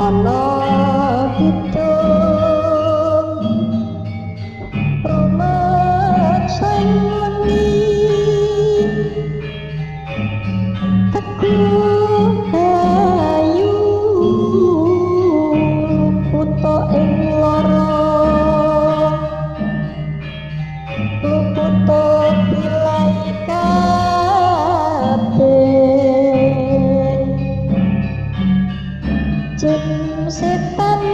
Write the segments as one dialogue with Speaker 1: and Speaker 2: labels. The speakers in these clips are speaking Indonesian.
Speaker 1: ana kidung rumangsang wengi teguh ayu puto ing lara puto pilai kabeh jin setan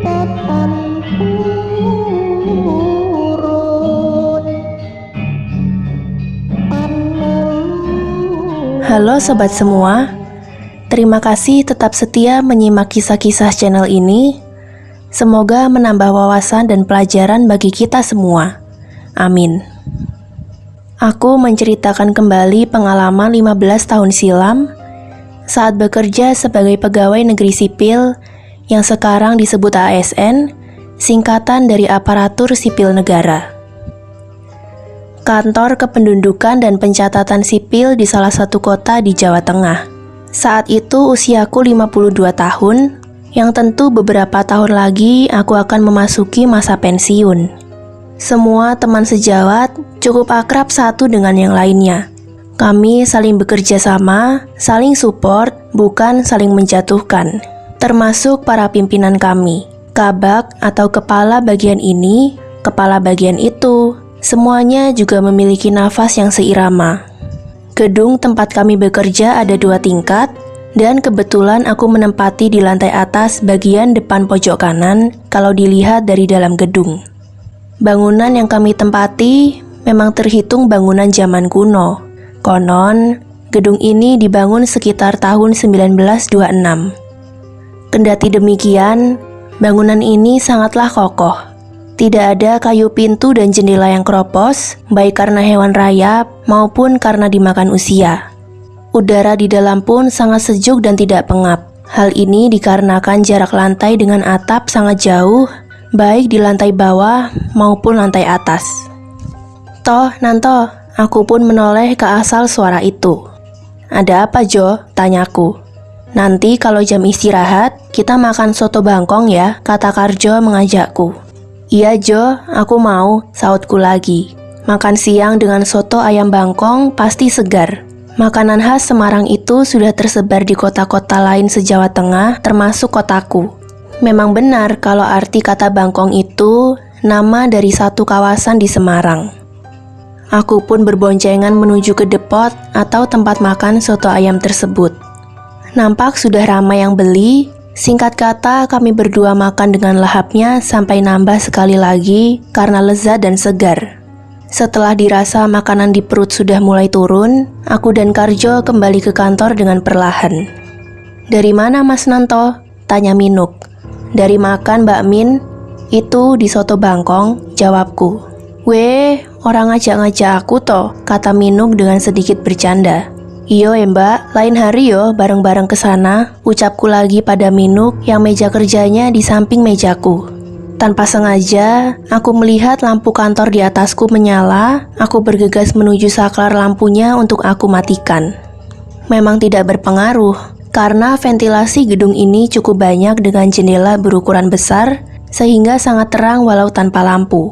Speaker 1: tatan purun
Speaker 2: Halo sobat semua, terima kasih tetap setia menyimak kisah-kisah channel ini. Semoga menambah wawasan dan pelajaran bagi kita semua. Amin. Aku menceritakan kembali pengalaman 15 tahun silam saat bekerja sebagai pegawai negeri sipil yang sekarang disebut ASN, singkatan dari Aparatur Sipil Negara. Kantor Kependudukan dan Pencatatan Sipil di salah satu kota di Jawa Tengah. Saat itu usiaku 52 tahun, yang tentu beberapa tahun lagi aku akan memasuki masa pensiun. Semua teman sejawat cukup akrab satu dengan yang lainnya. Kami saling bekerja sama, saling support, bukan saling menjatuhkan. Termasuk para pimpinan kami, kabak atau kepala bagian ini, kepala bagian itu. Semuanya juga memiliki nafas yang seirama. Gedung tempat kami bekerja ada 2 tingkat, dan kebetulan aku menempati di lantai atas bagian depan pojok kanan kalau dilihat dari dalam gedung. Bangunan yang kami tempati memang terhitung bangunan zaman kuno. Konon, gedung ini dibangun sekitar tahun 1926. Kendati demikian, bangunan ini sangatlah kokoh. Tidak ada kayu pintu dan jendela yang keropos, baik karena hewan rayap maupun karena dimakan usia. Udara di dalam pun sangat sejuk dan tidak pengap. Hal ini dikarenakan jarak lantai dengan atap sangat jauh, baik di lantai bawah maupun lantai atas. Toh, Nanto, aku pun menoleh ke asal suara itu. Ada apa, Jo? Tanyaku. Nanti kalau jam istirahat, kita makan soto bangkong ya, kata Karjo mengajakku. Iya Jo, aku mau, sautku lagi. Makan siang dengan soto ayam bangkong pasti segar. Makanan khas Semarang itu sudah tersebar di kota-kota lain se-Jawa Tengah, termasuk kotaku. Memang benar kalau arti kata bangkong itu nama dari satu kawasan di Semarang. Aku pun berboncengan menuju ke depot atau tempat makan soto ayam tersebut. Nampak sudah ramai yang beli. Singkat kata, kami berdua makan dengan lahapnya sampai nambah sekali lagi karena lezat dan segar. Setelah dirasa makanan di perut sudah mulai turun, aku dan Karjo kembali ke kantor dengan perlahan. Dari mana Mas Nanto? Tanya Minuk. Dari makan Mbak Min, itu di soto bangkong, jawabku. Weh, orang ngajak-ngajak aku toh, kata Minuk dengan sedikit bercanda. Iyo Mbak, lain hari yo bareng-bareng ke sana, ucapku lagi pada Minuk yang meja kerjanya di samping mejaku. Tanpa sengaja, aku melihat lampu kantor di atasku menyala, aku bergegas menuju saklar lampunya untuk aku matikan. Memang tidak berpengaruh, karena ventilasi gedung ini cukup banyak dengan jendela berukuran besar, sehingga sangat terang walau tanpa lampu.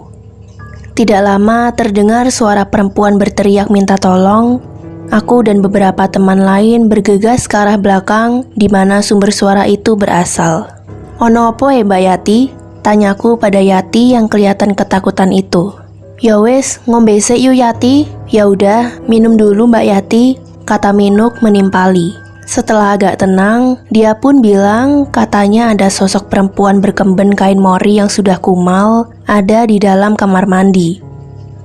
Speaker 2: Tidak lama terdengar suara perempuan berteriak minta tolong. Aku dan beberapa teman lain bergegas ke arah belakang di mana sumber suara itu berasal. Ono opo Mbak Yati? Tanyaku pada Yati yang kelihatan ketakutan itu. Ya wes, ngombe sik yuk Yati. Ya udah, minum dulu Mbak Yati, kata Minuk menimpali. Setelah agak tenang, dia pun bilang katanya ada sosok perempuan berkemben kain mori yang sudah kumal ada di dalam kamar mandi.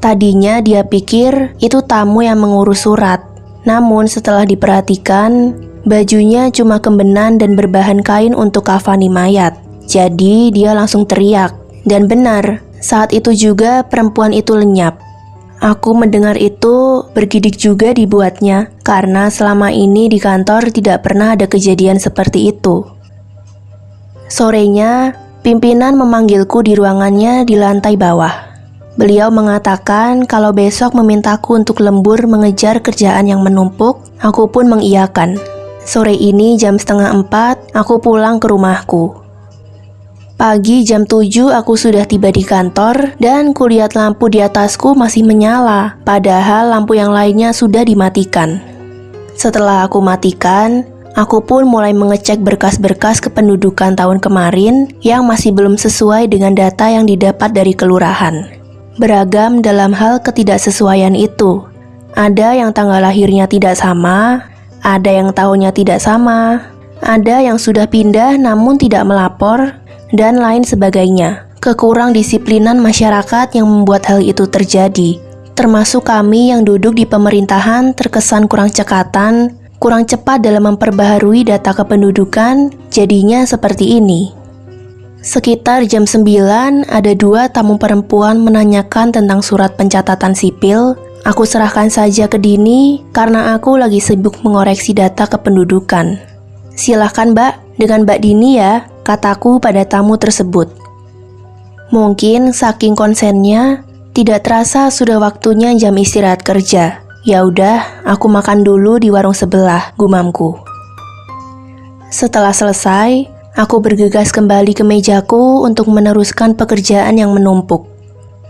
Speaker 2: Tadinya dia pikir itu tamu yang mengurus surat. Namun setelah diperhatikan, bajunya cuma kembenan dan berbahan kain untuk kafani mayat. Jadi dia langsung teriak. Dan benar, saat itu juga perempuan itu lenyap. Aku mendengar itu bergidik juga dibuatnya, karena selama ini di kantor tidak pernah ada kejadian seperti itu. Sorenya, pimpinan memanggilku di ruangannya di lantai bawah. Beliau mengatakan kalau besok memintaku untuk lembur mengejar kerjaan yang menumpuk, aku pun mengiyakan. Sore ini jam 3:30 aku pulang ke rumahku. Pagi jam 7 aku sudah tiba di kantor dan kulihat lampu di atasku masih menyala, padahal lampu yang lainnya sudah dimatikan. Setelah aku matikan, aku pun mulai mengecek berkas-berkas kependudukan tahun kemarin yang masih belum sesuai dengan data yang didapat dari kelurahan. Beragam dalam hal ketidaksesuaian itu. Ada yang tanggal lahirnya tidak sama, ada yang tahunnya tidak sama, ada yang sudah pindah namun tidak melapor, dan lain sebagainya. Kekurang disiplinan masyarakat yang membuat hal itu terjadi. Termasuk kami yang duduk di pemerintahan terkesan kurang cekatan, kurang cepat dalam memperbaharui data kependudukan, jadinya seperti ini. Sekitar jam 9, ada 2 tamu perempuan menanyakan tentang surat pencatatan sipil. Aku serahkan saja ke Dini karena aku lagi sibuk mengoreksi data kependudukan. Silahkan Mbak, dengan Mbak Dini ya, kataku pada tamu tersebut. Mungkin saking konsennya, tidak terasa sudah waktunya jam istirahat kerja. Ya udah, aku makan dulu di warung sebelah, gumamku. Setelah selesai, aku bergegas kembali ke mejaku untuk meneruskan pekerjaan yang menumpuk.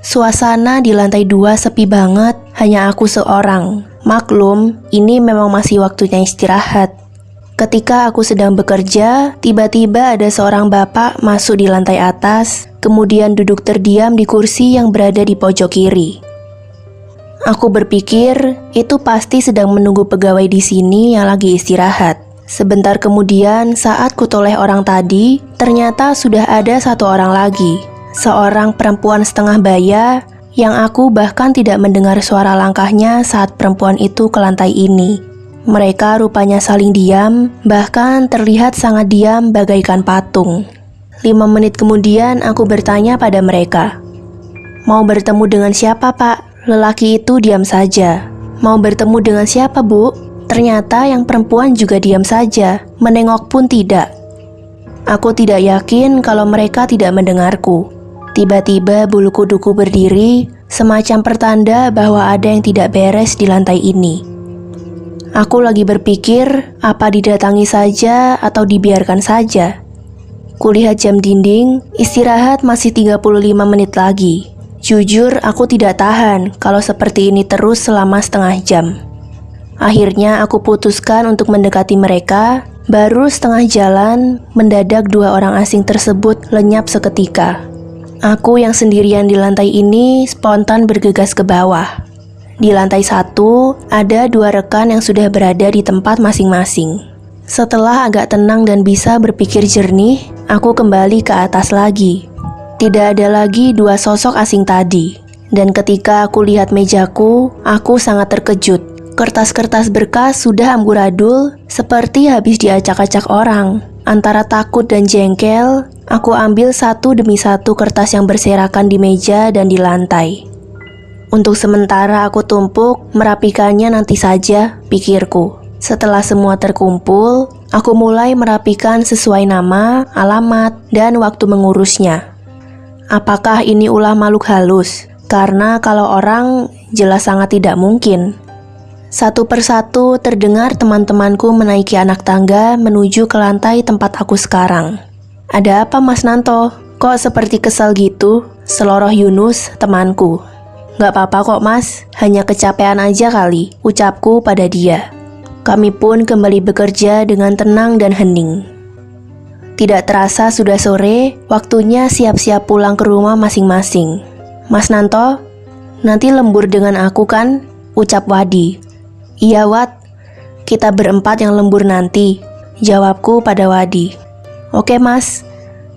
Speaker 2: Suasana di lantai 2 sepi banget, hanya aku seorang. Maklum, ini memang masih waktunya istirahat. Ketika aku sedang bekerja, tiba-tiba ada seorang bapak masuk di lantai atas, kemudian duduk terdiam di kursi yang berada di pojok kiri. Aku berpikir, itu pasti sedang menunggu pegawai di sini yang lagi istirahat. Sebentar kemudian, saat kutoleh orang tadi, ternyata sudah ada satu orang lagi. Seorang perempuan setengah baya, yang aku bahkan tidak mendengar suara langkahnya saat perempuan itu ke lantai ini. Mereka rupanya saling diam, bahkan terlihat sangat diam bagaikan patung. 5 menit kemudian aku bertanya pada mereka, "Mau bertemu dengan siapa, Pak?" Lelaki itu diam saja. "Mau bertemu dengan siapa, Bu?" Ternyata yang perempuan juga diam saja, menengok pun tidak. Aku tidak yakin kalau mereka tidak mendengarku. Tiba-tiba bulu kuduku berdiri, semacam pertanda bahwa ada yang tidak beres di lantai ini. Aku lagi berpikir, apa didatangi saja atau dibiarkan saja. Kulihat jam dinding, istirahat masih 35 menit lagi. Jujur, aku tidak tahan kalau seperti ini terus selama setengah jam. Akhirnya aku putuskan untuk mendekati mereka. Baru setengah jalan, mendadak 2 orang asing tersebut lenyap seketika. Aku yang sendirian di lantai ini spontan bergegas ke bawah. Di lantai 1, ada 2 rekan yang sudah berada di tempat masing-masing. Setelah agak tenang dan bisa berpikir jernih, aku kembali ke atas lagi. Tidak ada lagi 2 sosok asing tadi. Dan ketika aku lihat mejaku, aku sangat terkejut. Kertas-kertas berkas sudah amburadul, seperti habis diacak-acak orang. Antara takut dan jengkel, aku ambil satu demi satu kertas yang berserakan di meja dan di lantai. Untuk sementara aku tumpuk, merapikannya nanti saja, pikirku. Setelah semua terkumpul, aku mulai merapikan sesuai nama, alamat, dan waktu mengurusnya. Apakah ini ulah makhluk halus? Karena kalau orang, jelas sangat tidak mungkin. Satu persatu terdengar teman-temanku menaiki anak tangga menuju ke lantai tempat aku sekarang. "Ada apa Mas Nanto? Kok seperti kesal gitu?" seloroh Yunus, temanku. "Gak apa-apa kok Mas, hanya kecapean aja kali," ucapku pada dia. Kami pun kembali bekerja dengan tenang dan hening. Tidak terasa sudah sore, waktunya siap-siap pulang ke rumah masing-masing. "Mas Nanto, nanti lembur dengan aku kan?" ucap Wadi. "Iya Wad, kita berempat yang lembur nanti," jawabku pada Wadi. "Oke Mas,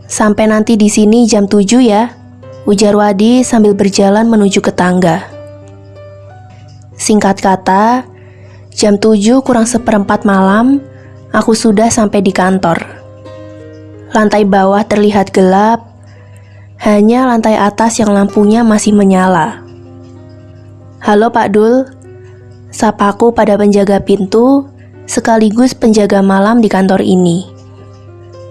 Speaker 2: sampai nanti di sini jam 7 ya," ujar Wadi sambil berjalan menuju ke tangga. Singkat kata, jam 7 kurang seperempat malam, aku sudah sampai di kantor. Lantai bawah terlihat gelap, hanya lantai atas yang lampunya masih menyala. "Halo Pak Dul," sapaku pada penjaga pintu, sekaligus penjaga malam di kantor ini.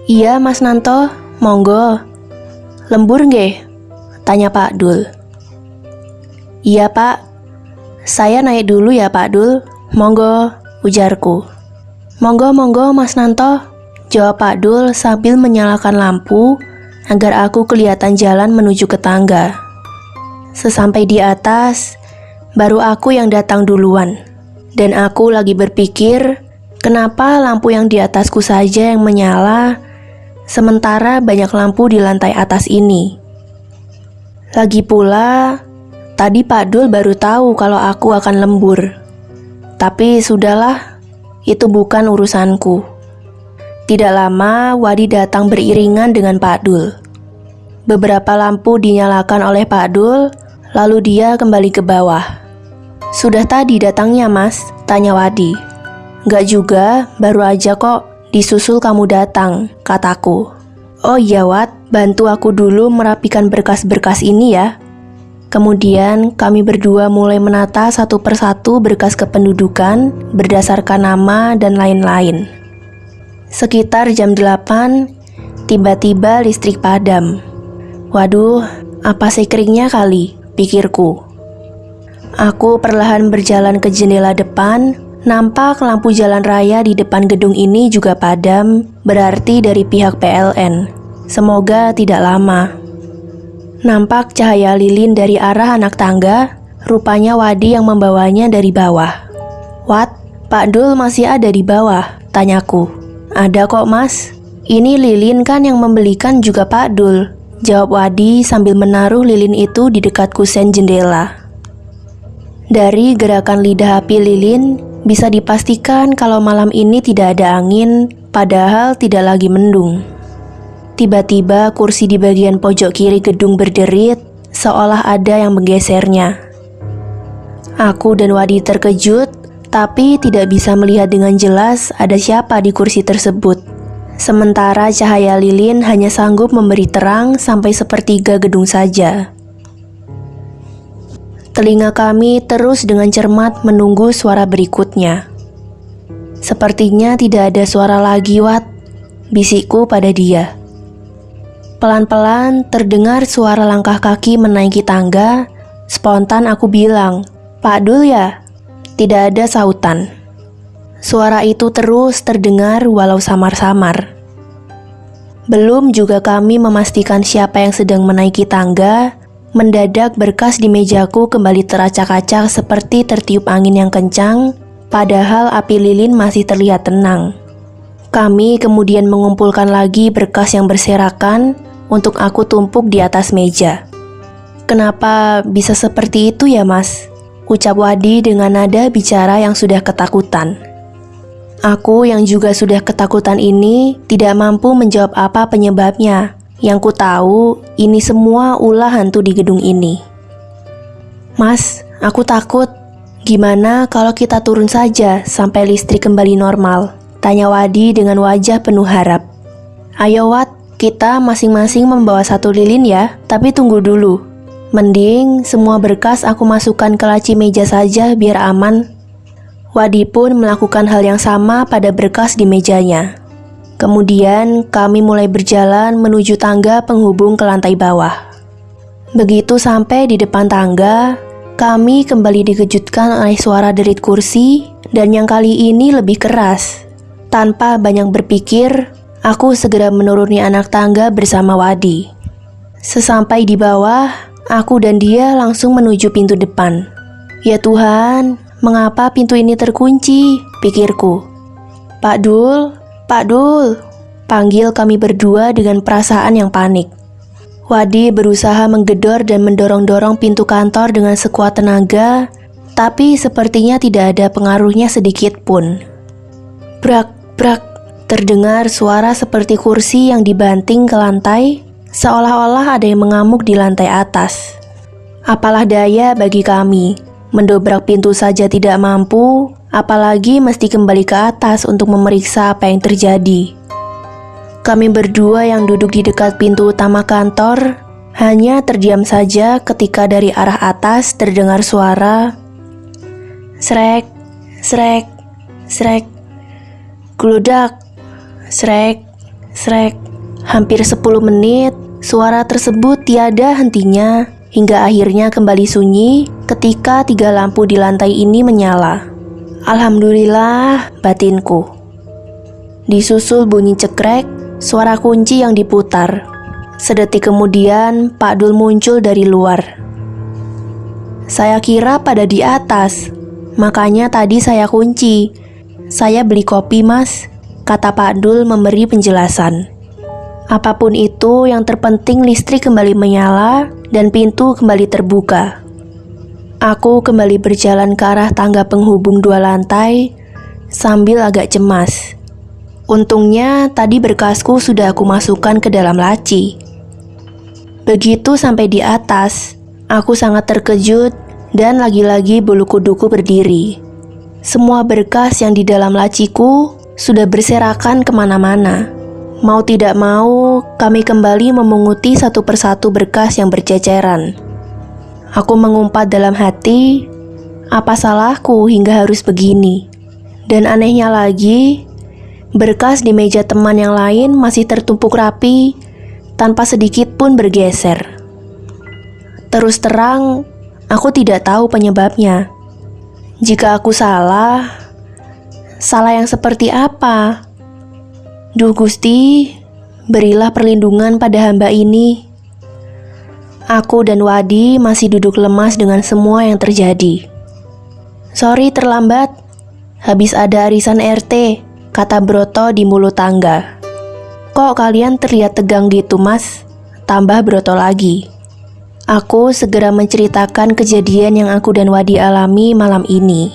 Speaker 2: "Iya Mas Nanto, monggo. Lembur nggih?" tanya Pak Dul. "Iya Pak, saya naik dulu ya Pak Dul, monggo," ujarku. Monggo Mas Nanto, jawab Pak Dul sambil menyalakan lampu agar aku kelihatan jalan menuju ke tangga. Sesampai di atas, baru aku yang datang duluan. Dan aku lagi berpikir, kenapa lampu yang di atasku saja yang menyala, sementara banyak lampu di lantai atas ini. Lagi pula, tadi Pak Dul baru tahu kalau aku akan lembur. Tapi sudahlah, itu bukan urusanku. Tidak lama, Wadi datang beriringan dengan Pak Dul. Beberapa lampu dinyalakan oleh Pak Dul, lalu dia kembali ke bawah. Sudah tadi datangnya, Mas? Tanya Wadi. Enggak juga, baru aja kok, disusul kamu datang, kataku. Oh iya Wad, bantu aku dulu merapikan berkas-berkas ini ya. Kemudian kami berdua mulai menata satu persatu berkas kependudukan berdasarkan nama dan lain-lain. Sekitar jam 8, tiba-tiba listrik padam. Waduh, apa sekeringnya kali, pikirku. Aku perlahan berjalan ke jendela depan, nampak lampu jalan raya di depan gedung ini juga padam, berarti dari pihak PLN. Semoga tidak lama. Nampak cahaya lilin dari arah anak tangga, rupanya Wadi yang membawanya dari bawah. Wat, Pak Dul masih ada di bawah, tanyaku. Ada kok Mas, ini lilin kan yang membelikan juga Pak Dul, jawab Wadi sambil menaruh lilin itu di dekat kusen jendela. Dari gerakan lidah api lilin, bisa dipastikan kalau malam ini tidak ada angin, padahal tidak lagi mendung. Tiba-tiba kursi di bagian pojok kiri gedung berderit, seolah ada yang menggesernya. Aku dan Wadi terkejut, tapi tidak bisa melihat dengan jelas ada siapa di kursi tersebut. Sementara cahaya lilin hanya sanggup memberi terang sampai sepertiga gedung saja. Telinga kami terus dengan cermat menunggu suara berikutnya. Sepertinya tidak ada suara lagi, Wat, bisikku pada dia. Pelan-pelan terdengar suara langkah kaki menaiki tangga. Spontan aku bilang, Pak Dul ya? Tidak ada sautan. Suara itu terus terdengar walau samar-samar. Belum juga kami memastikan siapa yang sedang menaiki tangga, mendadak berkas di mejaku kembali teracak-acak seperti tertiup angin yang kencang, padahal api lilin masih terlihat tenang. Kami kemudian mengumpulkan lagi berkas yang berserakan untuk aku tumpuk di atas meja. Kenapa bisa seperti itu ya Mas? Ucap Wadi dengan nada bicara yang sudah ketakutan. Aku yang juga sudah ketakutan ini tidak mampu menjawab apa penyebabnya. Yang ku tahu, ini semua ulah hantu di gedung ini. Mas, aku takut. Gimana kalau kita turun saja sampai listrik kembali normal? Tanya Wadi dengan wajah penuh harap. Ayo Wad, kita masing-masing membawa satu lilin ya, tapi tunggu dulu. Mending semua berkas aku masukkan ke laci meja saja biar aman. Wadi pun melakukan hal yang sama pada berkas di mejanya. Kemudian kami mulai berjalan menuju tangga penghubung ke lantai bawah. Begitu sampai di depan tangga, kami kembali dikejutkan oleh suara derit kursi dan yang kali ini lebih keras. Tanpa banyak berpikir, aku segera menuruni anak tangga bersama Wadi. Sesampai di bawah, aku dan dia langsung menuju pintu depan. Ya Tuhan, mengapa pintu ini terkunci? Pikirku. Pak Dul, Pak Dul, panggil kami berdua dengan perasaan yang panik. Wadi berusaha menggedor dan mendorong-dorong pintu kantor dengan sekuat tenaga, tapi sepertinya tidak ada pengaruhnya sedikit pun. Brak, brak, terdengar suara seperti kursi yang dibanting ke lantai, seolah-olah ada yang mengamuk di lantai atas. Apalah daya bagi kami, mendobrak pintu saja tidak mampu, apalagi mesti kembali ke atas untuk memeriksa apa yang terjadi. Kami berdua yang duduk di dekat pintu utama kantor hanya terdiam saja ketika dari arah atas terdengar suara srek, srek, srek, gludak, srek, srek. Hampir 10 menit, suara tersebut tiada hentinya hingga akhirnya kembali sunyi ketika 3 lampu di lantai ini menyala. Alhamdulillah, batinku. Disusul bunyi cekrek, suara kunci yang diputar. Sedetik kemudian, Pak Dul muncul dari luar. Saya kira pada di atas, makanya tadi saya kunci. Saya beli kopi, Mas, kata Pak Dul memberi penjelasan. Apapun itu, yang terpenting listrik kembali menyala dan pintu kembali terbuka. Aku kembali berjalan ke arah tangga penghubung 2 lantai sambil agak cemas. Untungnya tadi berkasku sudah aku masukkan ke dalam laci. Begitu sampai di atas, aku sangat terkejut dan lagi-lagi bulu kuduku berdiri. Semua berkas yang di dalam laciku sudah berserakan kemana-mana. Mau tidak mau, kami kembali memunguti satu persatu berkas yang berceceran. Aku mengumpat dalam hati, apa salahku hingga harus begini? Dan anehnya lagi, berkas di meja teman yang lain masih tertumpuk rapi, tanpa sedikit pun bergeser. Terus terang, aku tidak tahu penyebabnya. Jika aku salah yang seperti apa? Duh Gusti, berilah perlindungan pada hamba ini. Aku dan Wadi masih duduk lemas dengan semua yang terjadi. Sorry terlambat, habis ada arisan RT, kata Broto di mulut tangga. Kok kalian terlihat tegang gitu, Mas? Tambah Broto lagi. Aku segera menceritakan kejadian yang aku dan Wadi alami malam ini.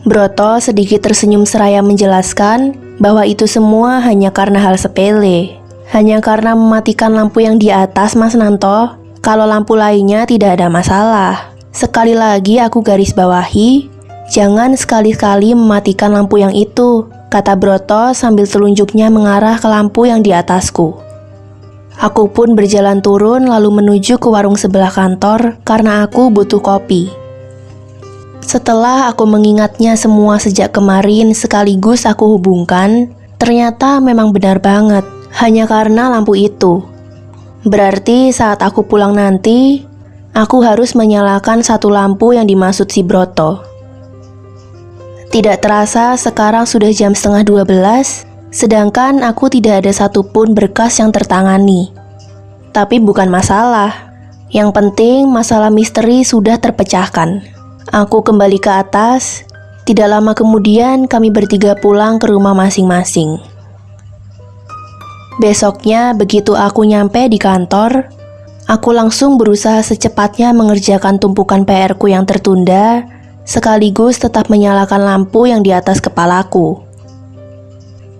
Speaker 2: Broto sedikit tersenyum seraya menjelaskan bahwa itu semua hanya karena hal sepele. Hanya karena mematikan lampu yang di atas, Mas Nanto. Kalau lampu lainnya tidak ada masalah. Sekali lagi aku garis bawahi, jangan sekali-kali mematikan lampu yang itu, kata Broto sambil telunjuknya mengarah ke lampu yang di atasku. Aku pun berjalan turun lalu menuju ke warung sebelah kantor karena aku butuh kopi. Setelah aku mengingatnya semua sejak kemarin sekaligus aku hubungkan, ternyata memang benar banget, hanya karena lampu itu. Berarti saat aku pulang nanti, aku harus menyalakan satu lampu yang dimaksud si Broto. Tidak terasa sekarang sudah jam 11:30, sedangkan aku tidak ada satupun berkas yang tertangani. Tapi bukan masalah, yang penting masalah misteri sudah terpecahkan. Aku kembali ke atas, tidak lama kemudian kami bertiga pulang ke rumah masing-masing. Besoknya begitu aku nyampe di kantor, aku langsung berusaha secepatnya mengerjakan tumpukan PR-ku yang tertunda, sekaligus tetap menyalakan lampu yang di atas kepalaku.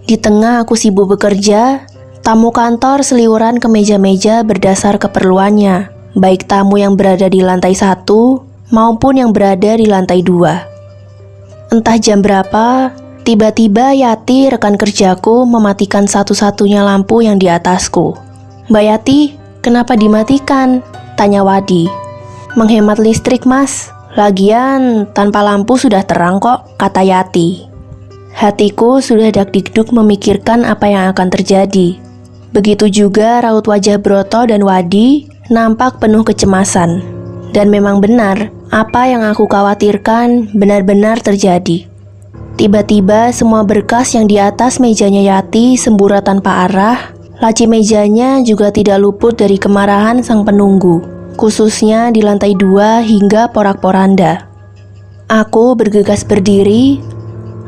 Speaker 2: Di tengah aku sibuk bekerja, tamu kantor seliuran ke meja-meja berdasar keperluannya, baik tamu yang berada di lantai 1 maupun yang berada di lantai 2. Entah jam berapa, tiba-tiba Yati rekan kerjaku mematikan satu-satunya lampu yang di atasku. Mbak Yati, kenapa dimatikan? Tanya Wadi. Menghemat listrik, Mas. Lagian tanpa lampu sudah terang kok, kata Yati. Hatiku sudah dak-dikduk memikirkan apa yang akan terjadi. Begitu juga raut wajah Broto dan Wadi nampak penuh kecemasan. Dan memang benar, apa yang aku khawatirkan benar-benar terjadi. Tiba-tiba semua berkas yang di atas mejanya Yati sembura tanpa arah, laci mejanya juga tidak luput dari kemarahan sang penunggu, khususnya di lantai 2 hingga porak-poranda. Aku bergegas berdiri,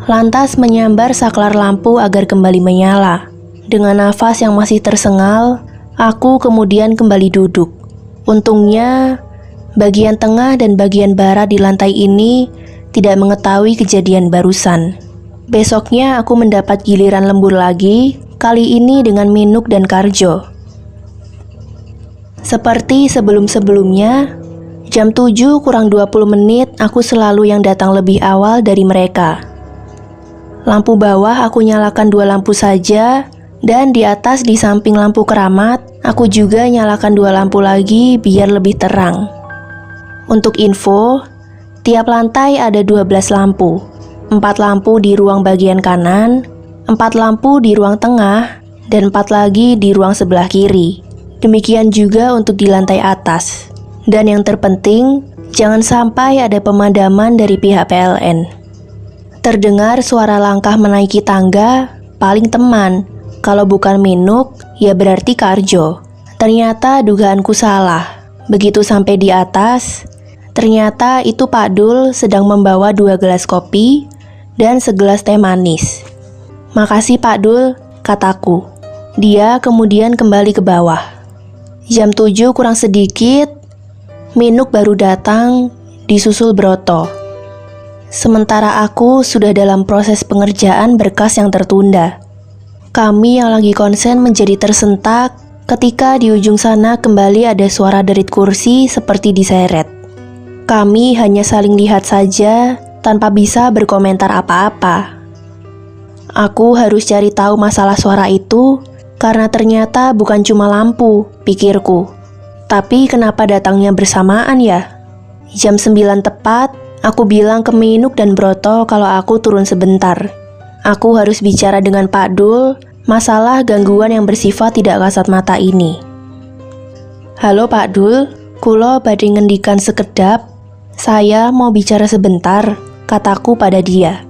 Speaker 2: lantas menyambar saklar lampu agar kembali menyala. Dengan nafas yang masih tersengal, aku kemudian kembali duduk. Untungnya, bagian tengah dan bagian barat di lantai ini tidak mengetahui kejadian barusan. Besoknya aku mendapat giliran lembur lagi, kali ini dengan Minuk dan Karjo. Seperti sebelum-sebelumnya, jam 7 kurang 20 menit aku selalu yang datang lebih awal dari mereka. Lampu bawah aku nyalakan 2 lampu saja, dan di atas di samping lampu keramat, aku juga nyalakan 2 lampu lagi biar lebih terang. Untuk info, tiap lantai ada 12 lampu, 4 lampu di ruang bagian kanan, 4 lampu di ruang tengah, dan 4 lagi di ruang sebelah kiri. Demikian juga untuk di lantai atas. Dan yang terpenting, jangan sampai ada pemadaman dari pihak PLN. Terdengar suara langkah menaiki tangga, paling teman. Kalau bukan Minuk, ya berarti Karjo. Ternyata dugaanku salah. Begitu sampai di atas, ternyata itu Pak Dul sedang membawa 2 gelas kopi dan segelas teh manis. "Makasih Pak Dul," kataku. Dia kemudian kembali ke bawah. Jam 7 kurang sedikit, Minuk baru datang, disusul Broto. Sementara aku sudah dalam proses pengerjaan berkas yang tertunda. Kami yang lagi konsen menjadi tersentak ketika di ujung sana kembali ada suara derit kursi seperti diseret. Kami hanya saling lihat saja tanpa bisa berkomentar apa-apa. Aku harus cari tahu masalah suara itu karena ternyata bukan cuma lampu, pikirku. Tapi kenapa datangnya bersamaan ya? Jam 9 tepat, aku bilang ke Minuk dan Broto kalau aku turun sebentar. Aku harus bicara dengan Pak Dul masalah gangguan yang bersifat tidak kasat mata ini. "Halo Pak Dul, kulo badhe ngendikan sekedap. Saya mau bicara sebentar," kataku pada dia.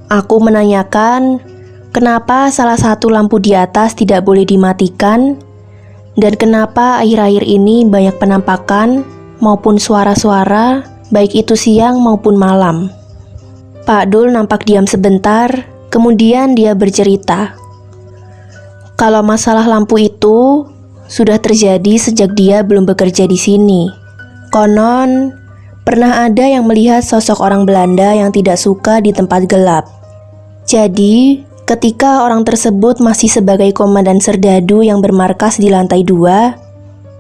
Speaker 2: Aku menanyakan kenapa salah satu lampu di atas tidak boleh dimatikan dan kenapa akhir-akhir ini banyak penampakan maupun suara-suara, baik itu siang maupun malam. Pak Dul nampak diam sebentar, kemudian dia bercerita. Kalau masalah lampu itu sudah terjadi sejak dia belum bekerja di sini. Konon, pernah ada yang melihat sosok orang Belanda yang tidak suka di tempat gelap. Jadi, ketika orang tersebut masih sebagai komandan serdadu yang bermarkas di lantai 2,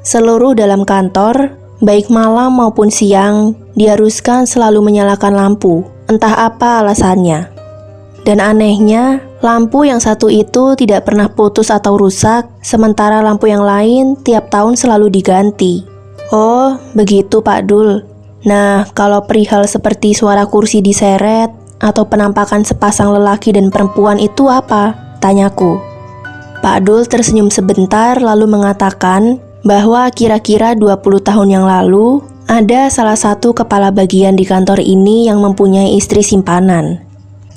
Speaker 2: seluruh dalam kantor, baik malam maupun siang, diharuskan selalu menyalakan lampu, entah apa alasannya. Dan anehnya, lampu yang satu itu tidak pernah putus atau rusak, sementara lampu yang lain tiap tahun selalu diganti. "Oh, begitu Pak Dul. Nah, kalau perihal seperti suara kursi diseret, atau penampakan sepasang lelaki dan perempuan itu apa?" tanyaku. Pak Dul tersenyum sebentar lalu mengatakan bahwa kira-kira 20 tahun yang lalu, ada salah satu kepala bagian di kantor ini yang mempunyai istri simpanan.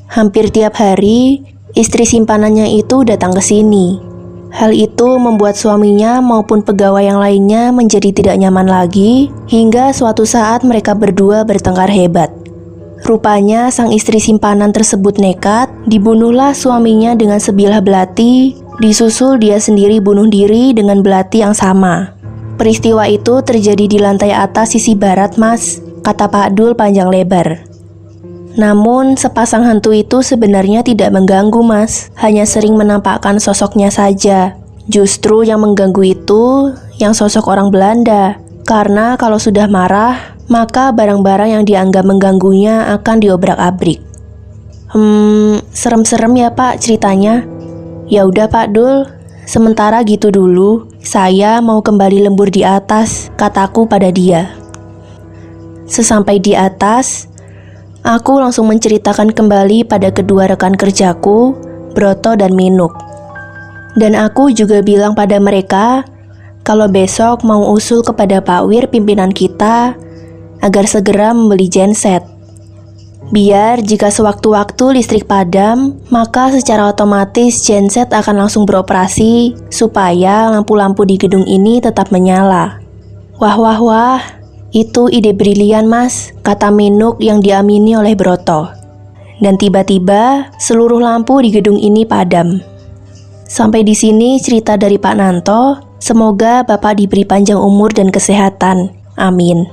Speaker 2: Hampir tiap hari, istri simpanannya itu datang ke sini. Hal itu membuat suaminya maupun pegawai yang lainnya menjadi tidak nyaman lagi, hingga suatu saat mereka berdua bertengkar hebat. Rupanya sang istri simpanan tersebut nekat, dibunuhlah suaminya dengan sebilah belati, disusul dia sendiri bunuh diri dengan belati yang sama. "Peristiwa itu terjadi di lantai atas sisi barat, Mas," kata Pak Dul panjang lebar. Namun, sepasang hantu itu sebenarnya tidak mengganggu, Mas. Hanya sering menampakkan sosoknya saja. Justru yang mengganggu itu, yang sosok orang Belanda. Karena kalau sudah marah, maka barang-barang yang dianggap mengganggunya akan diobrak-abrik. Serem-serem ya Pak ceritanya. Ya udah Pak Dul, sementara gitu dulu. Saya mau kembali lembur di atas, kataku pada dia. Sesampai di atas, aku langsung menceritakan kembali pada kedua rekan kerjaku, Broto dan Minuk. Dan aku juga bilang pada mereka, kalau besok mau usul kepada Pak Wir pimpinan kita, agar segera membeli genset. Biar jika sewaktu-waktu listrik padam, maka secara otomatis genset akan langsung beroperasi, supaya lampu-lampu di gedung ini tetap menyala. Wah, itu ide brilian Mas, kata Minuk yang diamini oleh Broto. Dan tiba-tiba seluruh lampu di gedung ini padam. Sampai di sini cerita dari Pak Nanto. Semoga Bapak diberi panjang umur dan kesehatan. Amin.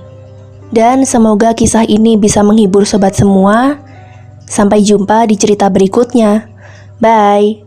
Speaker 2: Dan semoga kisah ini bisa menghibur sobat semua. Sampai jumpa di cerita berikutnya. Bye.